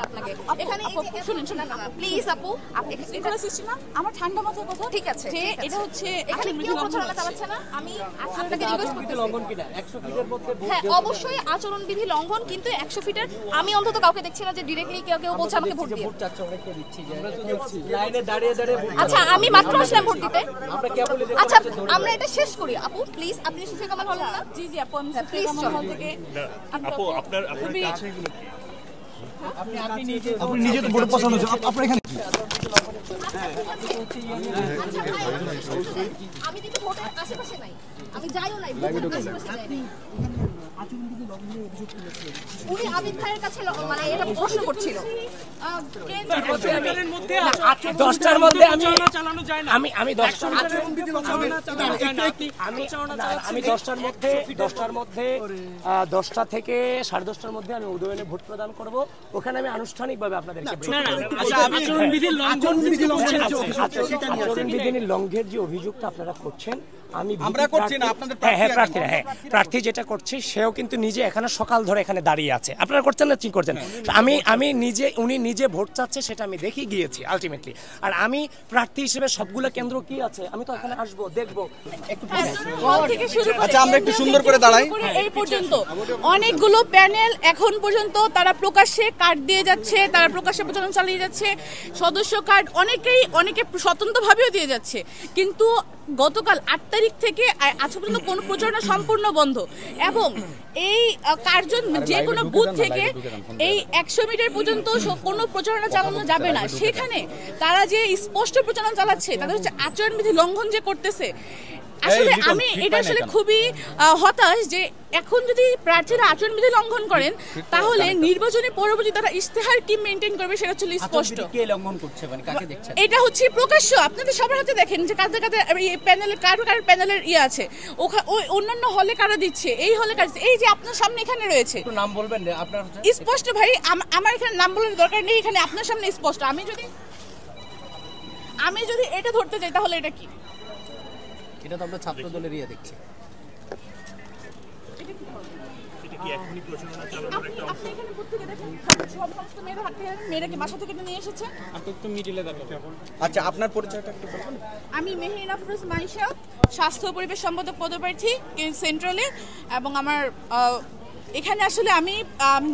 আপনাকে এখানে শুনুন শুনুন প্লিজ আপু এখানে সৃষ্টি না আমার ঠান্ডা মাথার কথা ঠিক আছে যে এটা হচ্ছে এখানে কেউ প্রচারণা চালাচ্ছে না আমি আপনাকে রিকোয়েস্ট করতেছি লঙ্ঘন কিনা 100 ফিটের মধ্যে হ্যাঁ অবশ্যই আচরণ বিধি লঙ্ঘন কিন্তু 100 ফিটের আমি অন্তত কাউকে দেখছি না যে ডাইরেক্টলি কেউ বলছে আমাকে ভোট দিতে ভোট চাচ্ছে অনেককে দিচ্ছি যে আমরা তো দেখছি লাইনে দাঁড়িয়ে দাঁড়িয়ে আচ্ছা আমি মাত্র আসলাম ভোট দিতে আমরা কে বলে আচ্ছা আমরা এটা শেষ করি আপু প্লিজ আপনি সুফিয়া কামাল হলেন না জি জি আপু আমি সুফিয়া কামাল হল থেকে আপু আপনার কাছে এগুলো কি আপনি নিজে তো ভোট পছন্দ আপনার এখানে কি আমি কিন্তু ভোটের আশেপাশে নাই আমি যাইও নাই ভোটের আশেপাশে যাই উনি আবিদ ভাইয়ের কাছে মানে এটা প্রশ্ন করছিল 10টার মধ্যে আমি 10টার আমি 10টার মধ্যে 10টা থেকে 10:30টার মধ্যে আমি উদয়নে ভোট প্রদান করব ওখানে আমি আনুষ্ঠানিকভাবে আপনাদেরকে আচরণ বিধি লঙ্ঘনের যে অভিযোগটা আপনারা করছেন প্রার্থী যেটা করছে সেও কিন্তু নিজে এখানে সকাল ধরে এখানে দাঁড়িয়ে আছে আপনারা করছেন না ঠিক করছেন আমি নিজে উনি নিজে ভোট চাচ্ছে সেটা আমি দেখে গিয়েছি আলটিমেটলি আর আমি প্রার্থী হিসেবে সবগুলো কেন্দ্র কি আছে আমি তো এখানে আসবো দেখবো আচ্ছা আমরা একটু সুন্দর করে দাঁড়াই এই পর্যন্ত অনেকগুলো প্যানেল এখন পর্যন্ত তারা প্রকাশ্যে কার্ড দিয়ে যাচ্ছে তারা প্রকাশ্যে প্রচারণা চালিয়ে যাচ্ছে সদস্য কার্ড অনেকে স্বতন্ত্রভাবেও দিয়ে যাচ্ছে কিন্তু গতকাল 8 তারিখ থেকে আজ পর্যন্ত কোনো প্রচারণা সম্পূর্ণ বন্ধ এবং এই কার্জন যে কোনো বুথ থেকে এই 100 মিটার পর্যন্ত কোনো প্রচারণা চালানো যাবে না সেখানে তারা যে স্পষ্ট প্রচারণা চালাচ্ছে তাদের হচ্ছে আচরণবিধি লঙ্ঘন যে করতেছে আসলে আমি এটা আসলে খুবই হতাশ যে এখন যদি প্রার্থীরা আচরণবিধি লঙ্ঘন করেন তাহলে নির্বাচনী পরবর্তী তারা ইশতেহার কি মেইনটেইন করবে সেটা হচ্ছে স্পষ্ট কে লঙ্ঘন করছে মানে কাকে দেখছেন এটা হচ্ছে প্রকাশ্য আপনাদের সবার হাতে দেখেন যে কাদের কাদের এই প্যানেলের কার প্যানেলের আছে ওই অন্যান্য হলে কারা দিচ্ছে এই হলে কারা দিচ্ছে এই যে আপনার সামনে এখানে রয়েছে একটু নাম বলবেন না আপনার স্পষ্ট ভাই আমার এখানে নাম বলার দরকার নেই এখানে আপনার সামনে স্পষ্ট আমি যদি এটা ধরতে যাই তাহলে এটা কি এটা তো আমরা ছাত্র দলের দেখছি এটা কি এখনই প্রচারণা চালানোর একটা অংশ আপনি এখানে প্রত্যেকে দেখেন সব সমস্ত মেয়েরা হাতে মেয়েরা কি বাসা থেকে নিয়ে এসেছে আপনি একটু মিডিলে দেখেন আচ্ছা আপনার পরিচয়টা একটু বলুন আমি মেহরিন আফরোজ মাইশা স্বাস্থ্য পরিবেশ সম্পাদক পদপ্রার্থী সেন্ট্রালে এবং আমার এখানে আসলে আমি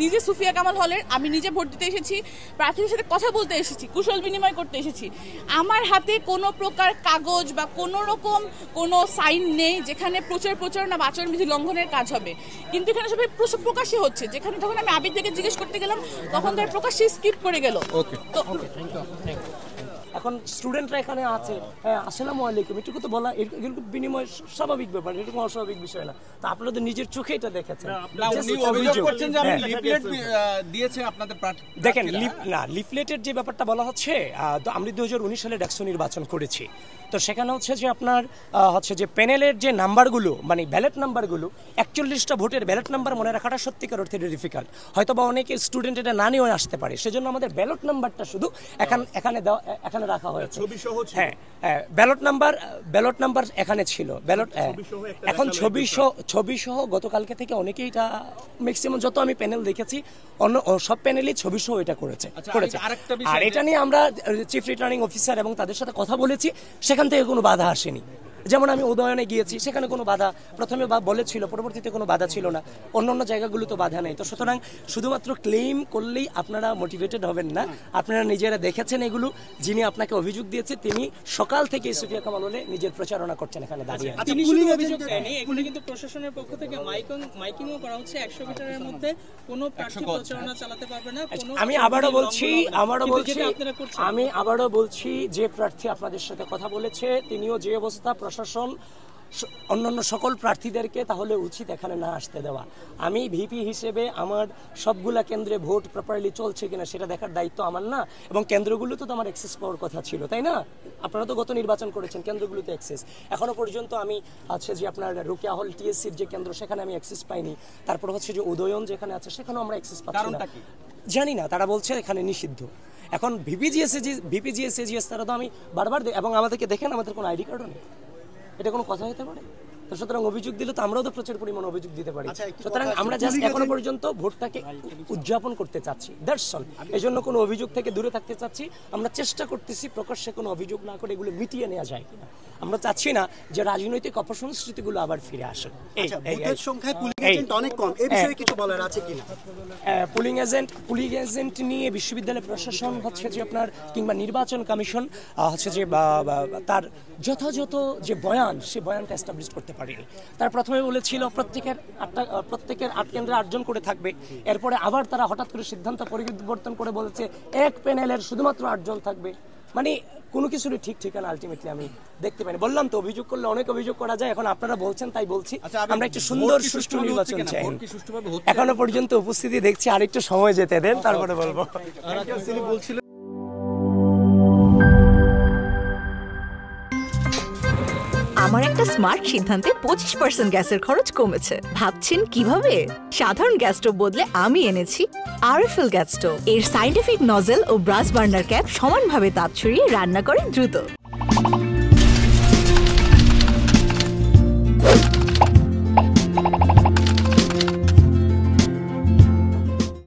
নিজে সুফিয়া কামাল হলের আমি নিজে ভোট দিতে এসেছি প্রার্থীদের সাথে কথা বলতে এসেছি কুশল বিনিময় করতে এসেছি আমার হাতে কোনো প্রকার কাগজ বা কোনো রকম কোনো সাইন নেই যেখানে প্রচারণা বা আচরণবিধি লঙ্ঘনের কাজ হবে কিন্তু এখানে সবাই প্রকাশ্যে হচ্ছে যেখানে যখন আমি আবিদ থেকে জিজ্ঞেস করতে গেলাম তখন তার প্রকাশ্যে স্কিপ করে গেল তো এখন স্টুডেন্টরা এখানে আছে হ্যাঁ আসসালামু আলাইকুম এটুকু তো বলা এগুলো বিনিময় স্বাভাবিক ব্যাপার এরকম অস্বাভাবিক বিষয় না তা আপনারা তো নিজের চোখে এটা দেখেছেন দেখেন লিফলেটের যে ব্যাপারটা বলা হচ্ছে আমরা 2019 সালে ডাকসু নির্বাচন করেছি তো সেখানে হচ্ছে যে আপনার হচ্ছে যে প্যানেলের যে নাম্বারগুলো মানে ব্যালট নাম্বারগুলো 41টা ভোটের ব্যালট নাম্বার মনে রাখাটা সত্যিকার অর্থে ডিফিকাল্ট হয়তো বা অনেকে স্টুডেন্ট এটা না নিয়েও আসতে পারে সেজন্য আমাদের ব্যালট নাম্বারটা শুধু এখানে রাখা হয়েছে হ্যাঁ ব্যালট নাম্বার এখানে ছিল ব্যালট এখন ছবি সহ গতকালকে থেকে অনেকেই এটা ম্যাক্সিমাম যত আমি প্যানেল দেখেছি অন্য সব প্যানেলই ছবি সহ এটা করেছে আর এটা নিয়ে আমরা চিফ রিটার্নিং অফিসার এবং তাদের সাথে কথা বলেছি সেখান থেকে কোনো বাধা আসেনি যেমন আমি উদয়নে গিয়েছি সেখানে কোনো বাধা প্রথমে বলেছিল পরবর্তীতে কোনো বাধা ছিল না অন্য জায়গাগুলো তো বাধা নেই তো সুতরাং শুধুমাত্র ক্লেম করলেই আপনারা মোটিভেটেড হবেন না আপনারা নিজেরা দেখেছেন এগুলো যিনি আপনাকে অভিযোগ দিয়েছে তিনি সকাল থেকে সুফিয়া কামাল হলে নিজের প্রচারণা করছেন এখানে দাঁড়িয়ে তিনি শুধু অভিযোগ দেননি এগুলো কিন্তু প্রশাসনের পক্ষ থেকে মাইকিংও করা হচ্ছে 100 মিটারের মধ্যে কোনো প্রার্থী প্রচারণা চালাতে পারবে না আমি আবারও বলছি যে প্রার্থী আপনাদের সাথে কথা বলেছে তিনিও যে অবস্থা প্রশাসন অন্যান্য সকল প্রার্থীদেরকে তাহলে উচিত এখানে না আসতে দেওয়া আমি ভিপি হিসেবে আমার সবগুলা কেন্দ্রে ভোট প্রপারলি চলছে কিনা সেটা দেখার দায়িত্ব আমার না এবং কেন্দ্রগুলোতে তো আমার অ্যাক্সেস পাওয়ার কথা ছিল তাই না আপনারা তো গত নির্বাচন করেছেন কেন্দ্রগুলোতে অ্যাক্সেস এখনো পর্যন্ত আমি আছে যে আপনার রোকেয়া হল টিএসসির যে কেন্দ্র সেখানে আমি অ্যাক্সেস পাইনি তারপর হচ্ছে যে উদয়ন যেখানে আছে সেখানেও আমরা অ্যাক্সেস পাচ্ছি না জানি না তারা বলছে এখানে নিষিদ্ধ এখন ভিপিজিএস তারা তো আমি বারবার এবং আমাদেরকে দেখেন আমাদের কোনো আইডি কার্ডও নেই এটা কোনো কথা হতে পারে তো তো সুতরাং অভিযোগ দিলে তো আমরাও তো প্রচুর পরিমাণ অভিযোগ দিতে পারি। সুতরাং আমরা জাস্ট এখনো পর্যন্ত ভোটটাকে উদযাপন করতে চাচ্ছি, দ্যাটস অল। এই জন্য কোনো অভিযোগ থেকে দূরে থাকতে চাচ্ছি। আমরা চেষ্টা করতেছি প্রকাশ্যে কোনো অভিযোগ না করে এগুলো মিটিয়ে নেওয়া যায় কিনা। আমরা চাচ্ছি না যে রাজনৈতিক অপসংস্কৃতিগুলো আবার ফিরে আসে। বুথের সংখ্যায় পুলিং এজেন্ট অনেক কম, এই বিষয়ে কিছু বলার আছে কিনা? পুলিং এজেন্ট নিয়ে বিশ্ববিদ্যালয় প্রশাসন হচ্ছে যে আপনার কিংবা নির্বাচন কমিশন হচ্ছে যে তার যথাযথ যে বয়ান, সে বয়ানটা এস্টাবলিশ করতে পারেনি। তার প্রথমে বলেছিল প্রত্যেকের 8 কেন্দ্রে 8 জন করে থাকবে, এরপরে আবার তারা হঠাৎ করে সিদ্ধান্ত পরিবর্তন করে বলেছে এক প্যানেলের শুধুমাত্র 8 জন থাকবে। মানে কোনো কিছুরই ঠিক ঠিকানা আলটিমেটলি আমি দেখতে পাইনি। বললাম তো, অভিযোগ করলে অনেক অভিযোগ করা যায়, এখন আপনারা বলছেন তাই বলছি। আমরা একটু সুন্দর সুষ্ঠু নির্বাচন চাই। এখনো পর্যন্ত উপস্থিতি দেখছি, আরেকটু সময় যেতে দেন, তারপরে বলবো। আমার একটা স্মার্ট সিদ্ধান্তে 25% গ্যাসের খরচ কমেছে। ভাবছেন কিভাবে? সাধারণ গ্যাস স্টোভ বদলে আমি এনেছি আরএফএল গ্যাস স্টোভ। এর সাইন্টিফিক নজল ও ব্রাস বার্নার ক্যাপ সমানভাবে তাপ ছড়িয়ে রান্না করে দ্রুত।